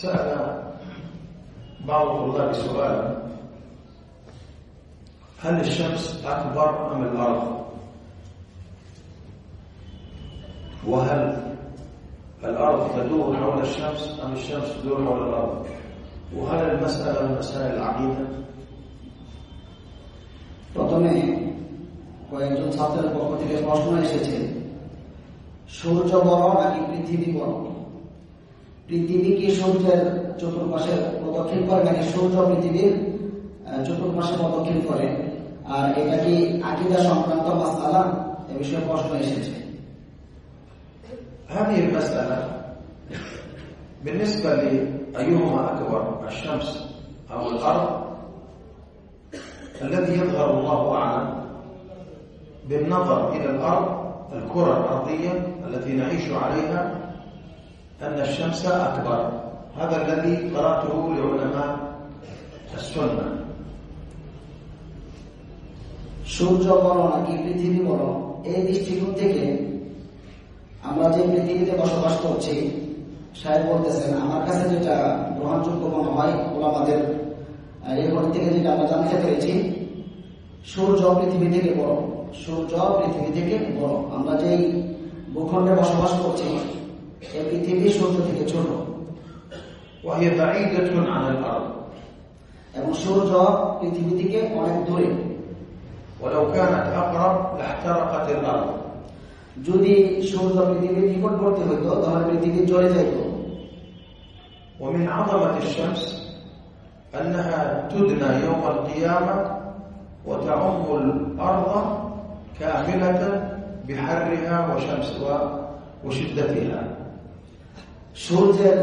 سأل بعض الطلاب سؤال: هل الشمس أكبر أم الأرض؟ وهل الأرض تدور حول الشمس أم الشمس تدور حول الأرض؟ وهل المسألة من مسائل العقيدة؟ প্রথমে কয়েকজন ছাত্রের পক্ষ থেকে প্রশ্ন এসেছে, সূর্য বড় নাকি পৃথিবী বড়? পৃথিবী কি সূর্যের চতুর্পাশে প্রদক্ষিণ করে নাকি সূর্য পৃথিবীর চতুর্পাশে প্রদক্ষিণ করে? আর এটা কি আকীদা সংক্রান্ত মাসআলা? এই বিষয়ে প্রশ্ন এসেছে। هذه المسألة بالنسبة لأيهما أكبر الشمس أو الأرض الذي يظهر الله أعلم بالنظر إلى الأرض الكرة الأرضية التي نعيش عليها أن الشمس أكبر. هذا الذي قرأته لعلماء السنة. সূর্য বড় নাকি পৃথিবী বড়, এই দৃষ্টিকোণ থেকে আমরা যে পৃথিবীতে বসবাস করছি, সাহেব বলতেছেন আমার কাছে যেটা গ্রহণযোগ্য মনে হয়, ওলামাদের রেকর্ড থেকে যেটা আমরা জানতে পেরেছি, সূর্য পৃথিবী থেকে বড়। সূর্য পৃথিবী থেকে বড়। আমরা যেই ভূখণ্ডে বসবাস করছি, এই পৃথিবী সূর্য থেকে ছোট। وهي بعيدة عن الأرض. এবং সূর্য পৃথিবী থেকে অনেক দূরে। ولو كانت أقرب لاحترقت الأرض. যদি সূর্য পৃথিবীর নিকটবর্তী হইতো তাহলে পৃথিবী জ্বলে যাইত। ومن عظمة الشمس أنها تدنى يوم القيامة وتعم الأرض كاملة بحرها وشمسها وشدتها. সূর্যের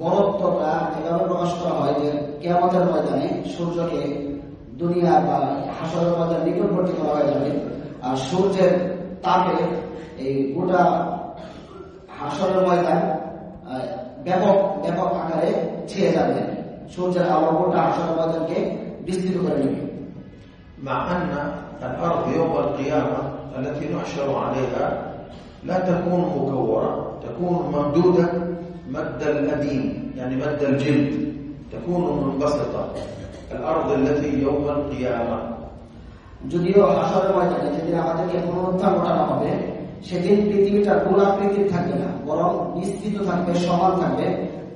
বড়ত্বটা এভাবে প্রকাশ করা হয় যে কিয়ামতের ময়দানে সূর্যকে দুনিয়া বা হাসরের ময়দানে নিকটবর্তী করা হয়ে যাবে, আর সূর্যের তাপে এই গোটা হাসরের ময়দান ব্যাপক ব্যাপক আকারে ছেয়ে যাবে। সূর্যের আলো গোটা হাসরের ময়দানকে বিস্তৃত করে নেবে। مع أن الأرض يوم القيامة التي نحشر عليها لا تكون مكورة، تكون ممدودة مد الأديم، يعني مد الجلد، تكون منبسطة. الأرض التي يوم القيامة যদিও হাসরের ময়দানে যেদিন আমাদেরকে পুনরুত্থান ঘটানো হবে, সেদিন পৃথিবীটা গোলাকৃতির থাকবে না, বরং বিস্তৃত থাকবে, সমান থাকবে।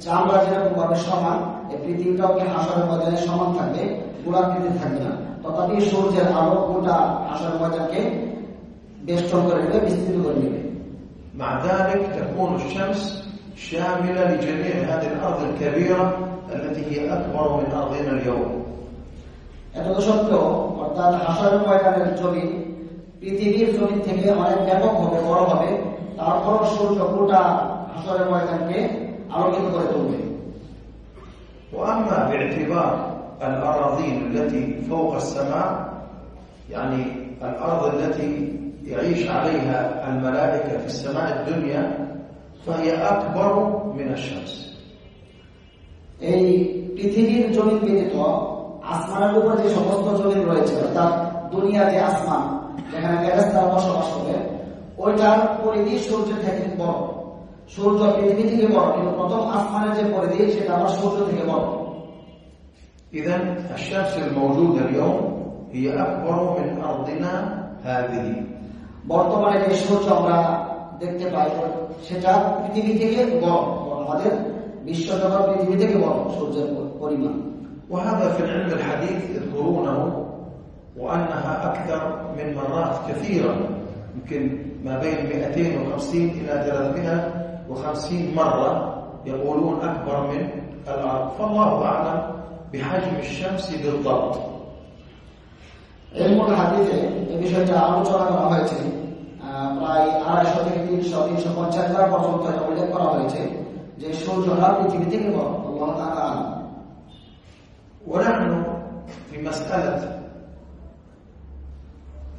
চামড়া যেরকম ভাবে সমান, এই পৃথিবীটাও কি হাসরের ময়দানে সমান থাকবে, গোলাকৃতির থাকবে না। তথাপি সূর্যের আলো গোটা হাসরের ময়দানকে বেষ্টন করে নেবে, বিস্তৃত করে নেবে। مع ذلك تكون الشمس شاملة لجميع هذه الأرض الكبيرة التي هي أكبر من أرضنا اليوم. এত সত্ত্বেও অর্থাৎ হাসরের ময়দানের জমিন পৃথিবীর জমিন থেকে অনেক ব্যাপক হবে, বড় হবে, তারপর সূর্য গোটা হাসরের ময়দানকে আলোকিত করে তুলবে। وأما باعتبار الأراضين التي فوق السماء، يعني الأرض التي يعيش عليها الملائكة في السماء الدنيا، فهي أكبر من الشمس. এই পৃথিবীর জমিন ব্যতীত আসমানের উপর যে সমস্ত জমিন রয়েছে, অর্থাৎ দুনিয়া যে আসমান যেখানে ফেরেশতারা বসবাস করে, ওইটার পরিধি সূর্যের থেকে বড়। সূর্য পৃথিবী থেকে বড়, কিন্তু প্রথম আসমানের যে পরিধি সেটা আবার সূর্য থেকে বড়। إذن الشمس الموجودة اليوم هي أكبر من أرضنا هذه. বর্তমানে যে সূর্য আমরা দেখতে পাই সেটা পৃথিবী থেকে বড়, আমাদের বিশ্বজগৎ পৃথিবী থেকে বড় সূর্যের পরিমাণ। وهذا في العلم الحديث يذكرونه، وأنها أكثر من مرات كثيرة، يمكن ما بين 250 إلى 350 مرة يقولون أكبر من الأرض. فالله أعلم بحجم الشمس بالضبط. علم الحديث এই বিষয়টা আলোচনা করা হয়েছে, প্রায় 250 থেকে 350 বার পর্যন্ত উল্লেখ করা হয়েছে যে সূর্যটা পৃথিবী থেকে বড়। আল্লাহ তাআলা ونحن في مسألة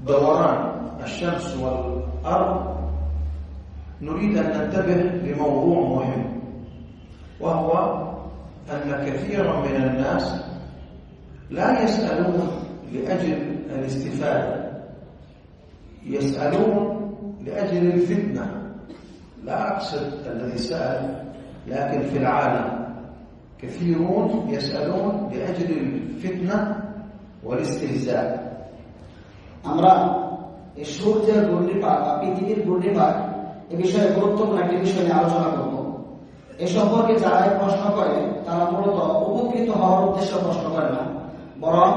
دوران الشمس والأرض نريد أن ننتبه لموضوع مهم، وهو أن كثيرا من الناس لا يسألون لأجل الاستفادة، يسألون لأجل الفتنة. لا أقصد الذي سأل لكن في العالم كثيرون يسألون لأجل الفتنة والاستهزاء. আমরা এই সূর্যের ঘূর্ণিপাক বা পৃথিবীর ঘূর্ণিপাক এই বিষয়ে গুরুত্বপূর্ণ একটি বিষয় নিয়ে আলোচনা করব। এ সম্পর্কে যারা প্রশ্ন করে তারা মূলত উপকৃত হওয়ার উদ্দেশ্যে প্রশ্ন করে না, বরং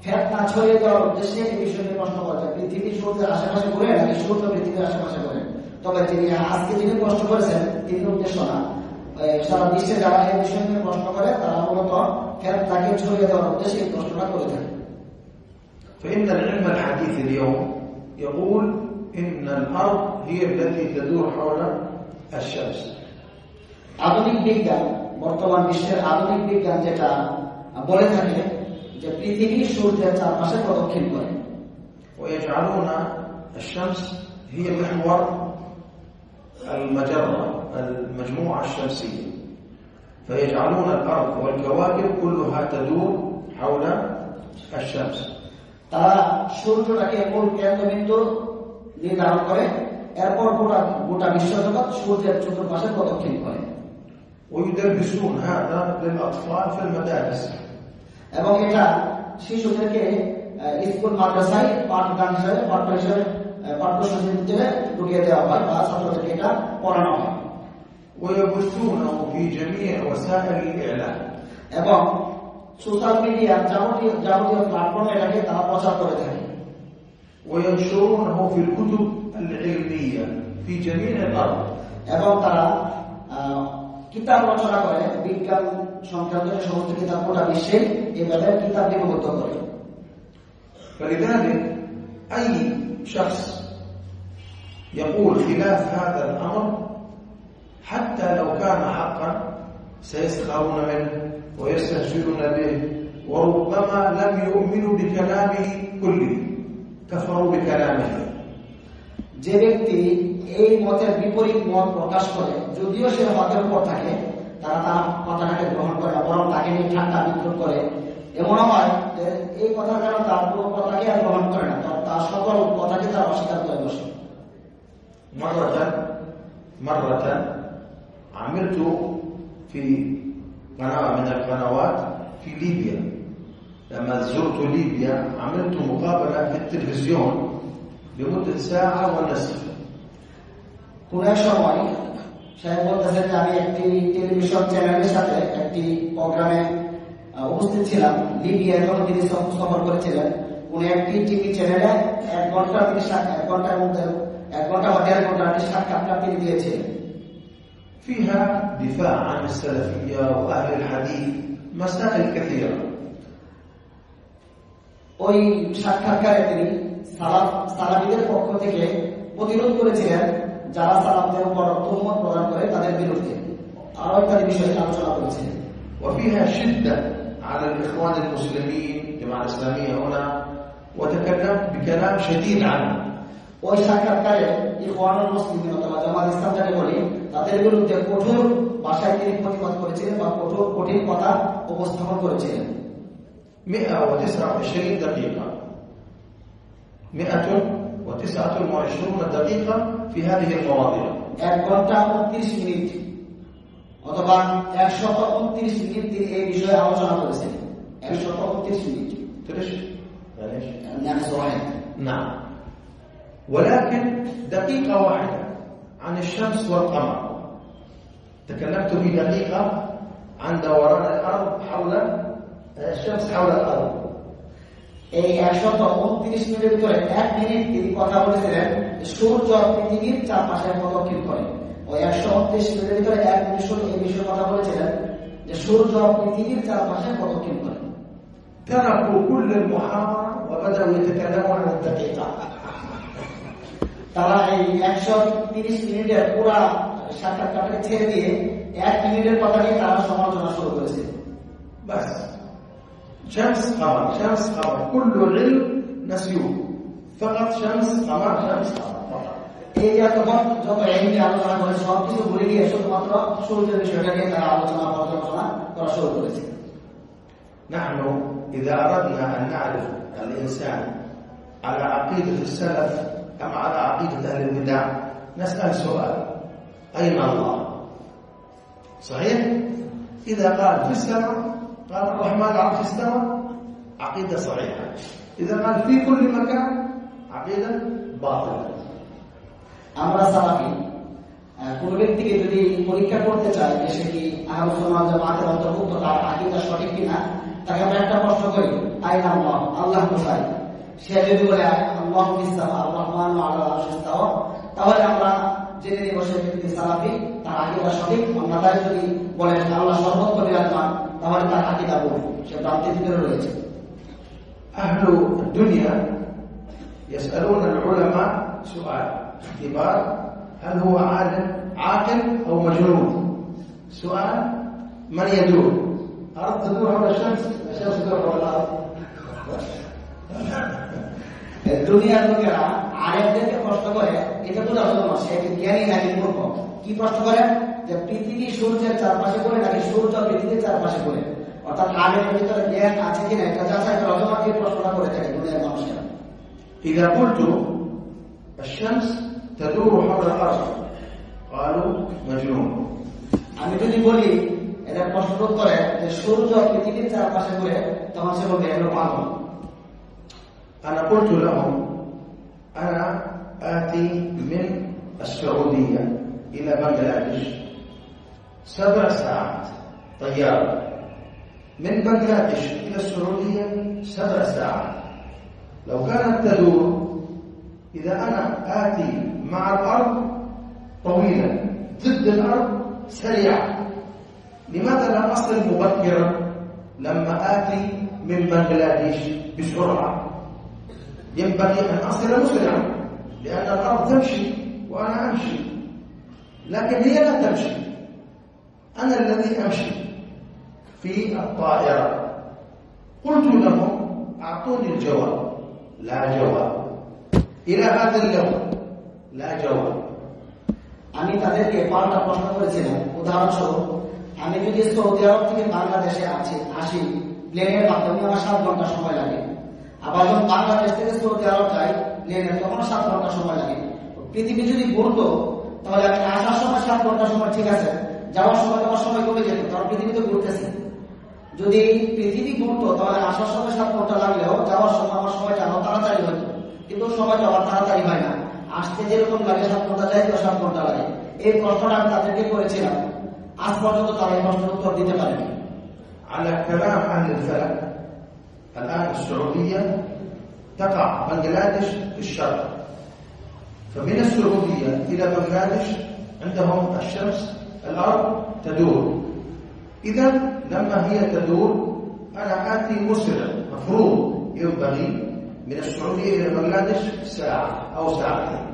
ফিতনা ছড়িয়ে দেওয়ার উদ্দেশ্যে এই বিষয় নিয়ে প্রশ্ন করে। পৃথিবী সূর্যের আশেপাশে ঘুরে নাকি সূর্য পৃথিবীর আশেপাশে ঘুরে? তবে তিনি আজকে যিনি প্রশ্ন করেছেন তিনি উদ্দেশ্য না, সারা বিশ্বে যারা এই বিষয় নিয়ে প্রশ্ন করে তারা মূলত ফিতনাকে ছড়িয়ে দেওয়ার উদ্দেশ্যে এই প্রশ্নটা করে থাকে। فإن العلم الحديث اليوم يقول إن الأرض هي التي تدور حول الشمس. আধুনিক বিজ্ঞান, বর্তমান বিশ্বের আধুনিক বিজ্ঞান যেটা বলে থাকে যে পৃথিবী সূর্যের চারপাশে প্রদক্ষিণ করে। ويجعلون الشمس هي محور المجرة المجموعة الشمسية، فيجعلون الأرض والكواكب كلها تدور حول الشمس. তারা সূর্যটাকে মূল কেন্দ্রবিন্দু নির্ধারণ করে, এরপর গোটা বিশ্বজগৎ সূর্যের চতুর্পাশে প্রদক্ষিণ করে। ويدرسون هذا للأطفال في المدارس. এবং এটা শিশুদেরকে স্কুল মাদ্রাসায় পাঠদান হিসেবে পাঠ্যসূচিতে ঢুকিয়ে দেওয়া হয় বা ছাত্রদেরকে এটা পড়ানো হয়। ويبثونه في جميع وسائل الإعلام. এবং সোশ্যাল মিডিয়ার যাবতীয় প্ল্যাটফর্মে এটাকে তারা প্রচার করে থাকে। وينشرونه في الكتب العلمية في جميع الأرض. এবং তারা কিতাব রচনা করে, বিজ্ঞান সংক্রান্ত সমস্ত কিতাব গোটা বিশ্বে এভাবে কিতাব লিপিবদ্ধ করে। فلذلك أي شخص يقول خلاف هذا الأمر حتى لو كان حقا سيسخرون منه ويستهزئون به، وربما لم يؤمنوا بكلامه كله، كفروا بكلامه. যে ব্যক্তি এই মতের বিপরীত মত প্রকাশ করে, যদিও সে মতের উপর থাকে, তারা তার কথাটাকে গ্রহণ করে না, বরং তাকে নিয়ে ঠাট্টা বিদ্রুপ করে। এমন হয় যে এই কথার কারণে তার পুরো কথাকে আর গ্রহণ করে না, তার সকল কথাকে তার অস্বীকার করে বসে। مرة عملت في قناة من القنوات في ليبيا. لما زرت ليبيا عملت مقابلة في التلفزيون لمدة ساعة ونصف. কোন এক সময় সাহেব বলতেছেন যে আমি একটি টেলিভিশন চ্যানেলের সাথে একটি প্রোগ্রামে উপস্থিত ছিলাম। লিবিয়ায় যখন তিনি সফর করেছিলেন, উনি একটি টিভি চ্যানেলে 1 ঘন্টা বা 1.5 ঘন্টা সাক্ষাৎকার তিনি দিয়েছিলেন। فيها دفاع عن السلفية وأهل الحديث مسائل كثيرة. ওই সাক্ষাৎকারে তিনি সালাফিদের পক্ষ থেকে প্রতিরোধ করেছিলেন যারা সালাফদের উপর তুহমত প্রদান করে তাদের বিরুদ্ধে, আরো ইত্যাদি বিষয়ে আলোচনা করেছিলেন। وفيها شدة على الإخوان المسلمين الجماعة الإسلامية هنا، وتكلم بكلام شديد عنه. ওই সাক্ষাৎকারে ইখওয়ানুল মুসলিমিন অথবা জামাত ইসলাম যাকে বলি তাদের বিরুদ্ধে কঠোর ভাষায় তিনি প্রতিবাদ করেছিলেন বা কঠিন কথা উপস্থাপন করেছিলেন। 129 دقيقة 129 دقيقة في هذه المواضيع. 1 ঘন্টা 29 মিনিট অথবা 129 মিনিট তিনি এই বিষয়ে আলোচনা করেছেন। 129 মিনিট। نعم. ولكن دقيقة واحدة عن الشمس والقمر. تكلمت في دقيقة عن دوران الأرض حول الشمس حول الأرض. এই 129 মিনিটের ভিতরে 1 মিনিট তিনি কথা বলেছিলেন সূর্য পৃথিবীর চারপাশে প্রদক্ষিণ করে। ওই 129 মিনিটের ভিতরে 1 মিনিট শুধু এই বিষয়ে কথা বলেছিলেন যে সূর্য পৃথিবীর চারপাশে প্রদক্ষিণ করে। تركوا كل المحاضرة وبدأوا يتكلمون عن الدقيقة. তারা এই 130 মিনিটের পুরা সাক্ষাৎকারটাকে ছেড়ে দিয়ে 1 মিনিটের কথা নিয়ে তারা সমালোচনা শুরু করেছে। بس شمس قمر شمس قمر كل علم نسيوه، فقط شمس قمر شمس قمر فقط. এই যে তখন যত এমনি আলোচনা করে সবকিছু ভুলে গিয়ে শুধুমাত্র সূর্যের বিষয়টা নিয়ে তারা আলোচনা পর্যালোচনা করা শুরু করেছে। نحن إذا أردنا أن نعرف الإنسان على عقيدة السلف أم على عقيدة أهل البدع نسأل سؤال: أين الله؟ صحيح؟ إذا قال في السماء قال الرحمن على العرش استوى عقيدة صحيحة، إذا قال في كل مكان عقيدة باطلة। আমরা সালাফি কোন ব্যক্তিকে যদি পরীক্ষা করতে চাই যে সে কি আহলে সুন্নাহ ওয়াল জামাতের অন্তর্ভুক্ত, তার আকীদা সঠিক কিনা, তাকে আমরা একটা প্রশ্ন করি, আইনা আল্লাহ, আল্লাহ কোথায়? সে যদি বলে আল্লাহু ফিস সামা আর রহমানু আলা আরশি ইস্তাওয়া, তাহলে আমরা জেনে নিব সে ব্যক্তি সালাফি, তার আকীদা সঠিক। আমরা তাই যদি বলে আল্লাহ সর্বত্র বিরাজমান, তাহলে তার আকীদা ভুল, সে ভ্রান্তির ভিতরে রয়েছে। أهل الدنيا يسألون العلماء سؤال اختبار، هل هو عالم عاقل أو مجنون؟ سؤال من يدور؟ الأرض تدور حول الشمس، الشمس تدور حول الأرض। দুনিয়ার লোকেরা আলেমদেরকে প্রশ্ন করে, এটা তো জানো না সে জ্ঞানী নাকি মূর্খ। কি প্রশ্ন করে? যে পৃথিবী সূর্যের চারপাশে ঘোরে নাকি সূর্য পৃথিবীর চারপাশে ঘোরে, অর্থাৎ আলেমের ভিতরে জ্ঞান আছে কিনা এটা যাচাই করার জন্য এই প্রশ্নটা করে থাকে দুনিয়ার মানুষেরা। إذا قلت الشمس تدور حول الأرض قالوا مجنون। আমি যদি বলি এটার প্রশ্ন উত্তরে যে সূর্য পৃথিবীর চারপাশে ঘুরে, তখন সে বলবে এগুলো পাগল। أنا قلت لهم أنا آتي من السعودية إلى بنغلاديش 7 ساعات طيارة، من بنغلاديش إلى السعودية 7 ساعات. لو كانت تدور، إذا أنا آتي مع الأرض طويلا ضد الأرض سريعا، لماذا لا أصل مبكرا لما آتي من بنغلاديش بسرعة؟ ينبغي أن أصل مسرعا، لأن الأرض تمشي وأنا أمشي، لكن هي لا تمشي، أنا الذي أمشي في الطائرة. قلت لهم أعطوني الجواب، لا جواب إلى هذا اليوم، لا جواب। আমি তাদেরকে পাল্টা প্রশ্ন করেছিলাম, উদাহরণস্বরূপ আমি যদি সৌদি আরব থেকে বাংলাদেশে আসি প্লেনের মাধ্যমে আমার 7 ঘন্টা সময় লাগে, আবার যখন বাংলাদেশ থেকে সৌদি আরব যাই প্লেনে তখন 7 ঘন্টা সময় লাগে। পৃথিবী যদি ঘুরতো তাহলে আমি আসার সময় 7 ঘন্টা সময় ঠিক আছে, যাওয়ার সময় আমার সময় কমে যেত, কারণ পৃথিবী তো ঘুরতেছে। যদি পৃথিবী ঘুরতো তাহলে আসার সময় 7 ঘন্টা লাগলেও যাওয়ার সময় আমার সময়টা আরো তাড়াতাড়ি হতো, কিন্তু সময়টা আবার তাড়াতাড়ি হয় না। আসতে যেরকম লাগে 7 ঘন্টা যায় তো 7 ঘন্টা লাগে। এই প্রশ্নটা আমি তাদেরকে করেছিলাম, আজ পর্যন্ত তারা এই প্রশ্নের উত্তর দিতে পারেনি। على كلام أهل الفلك الآن السعودية تقع بنغلاديش في الشرق، فمن السعودية إلى بنغلاديش عندهم الشمس الأرض تدور، إذا لما هي تدور أنا آتي مسرع، مفروض ينبغي من السعودية إلى بنغلاديش ساعة أو ساعتين،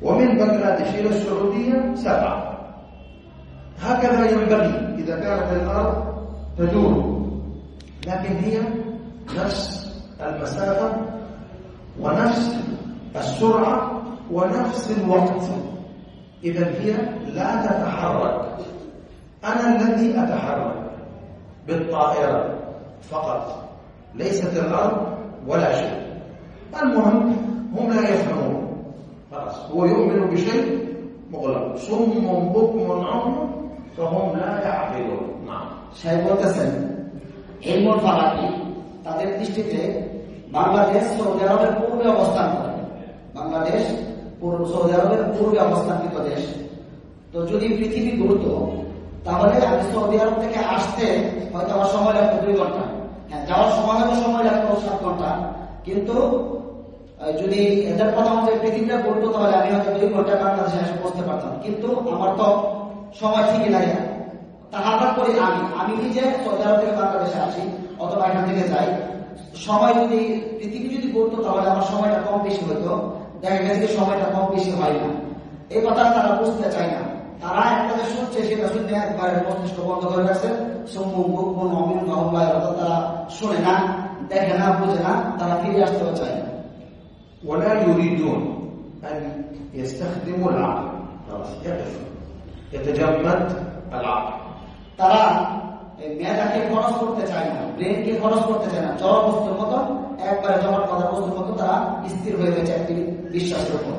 ومن بنغلاديش إلى السعودية 7. هكذا ينبغي إذا كانت الأرض تدور، لكن هي نفس المسافة ونفس السرعة ونفس الوقت، إذا هي لا تتحرك، أنا الذي أتحرك بالطائرة فقط، ليست الأرض ولا شيء. المهم هم لا يفهمون، خلاص هو يؤمن بشيء مغلق، صم بكم عمي فهم لا يعقلون। نعم সাহেব বলতেছেন ইলমুল ফালাকি তাদের দৃষ্টিতে বাংলাদেশ সৌদি আরবের পূর্বে অবস্থান করে, বাংলাদেশ সৌদি আরবের পূর্বে অবস্থানকৃত দেশ। তো যদি পৃথিবী ঘুরতো তাহলে আমি সৌদি আরব থেকে আসতে হয়তো আমার সময় লাগতো 2 ঘন্টা, হ্যাঁ যাওয়ার সময় হয়তো সময় লাগতো 7 ঘন্টা, কিন্তু যদি এদের কথা অনুযায়ী পৃথিবীটা ঘুরতো তাহলে আমি হয়তো 2 ঘন্টা বাংলাদেশে এসে পৌঁছতে পারতাম, কিন্তু আমার তো সময় ঠিকই লাগে না। তাহলে করি আমি নিজে সৌদি আরব থেকে বাংলাদেশে আসি অথবা এখান থেকে যাই, সময় যদি পৃথিবী যদি ঘুরতো তাহলে আমার সময়টা কম বেশি হতো, দেখা গেছে সময়টা কম বেশি হয় না। এই কথা তারা বুঝতে চায় না, তারা একটা যে শুনছে সেটা শুনতে একবারে মস্তিষ্ক বন্ধ করে রাখছে, তারা শোনে না, দেখে না, বুঝে না, তারা ফিরে আসতেও চায় না। ولا يريدون أن يستخدموا العقل، يتجمد العقل। তারা মেধাকে খরচ করতে চায় না, ব্রেনকে খরচ করতে চায় না, জড় বস্তুর মতো একবারে জমাট বাঁধা বস্তুর মতো তারা স্থির হয়ে গেছে একটি বিশ্বাসের উপর।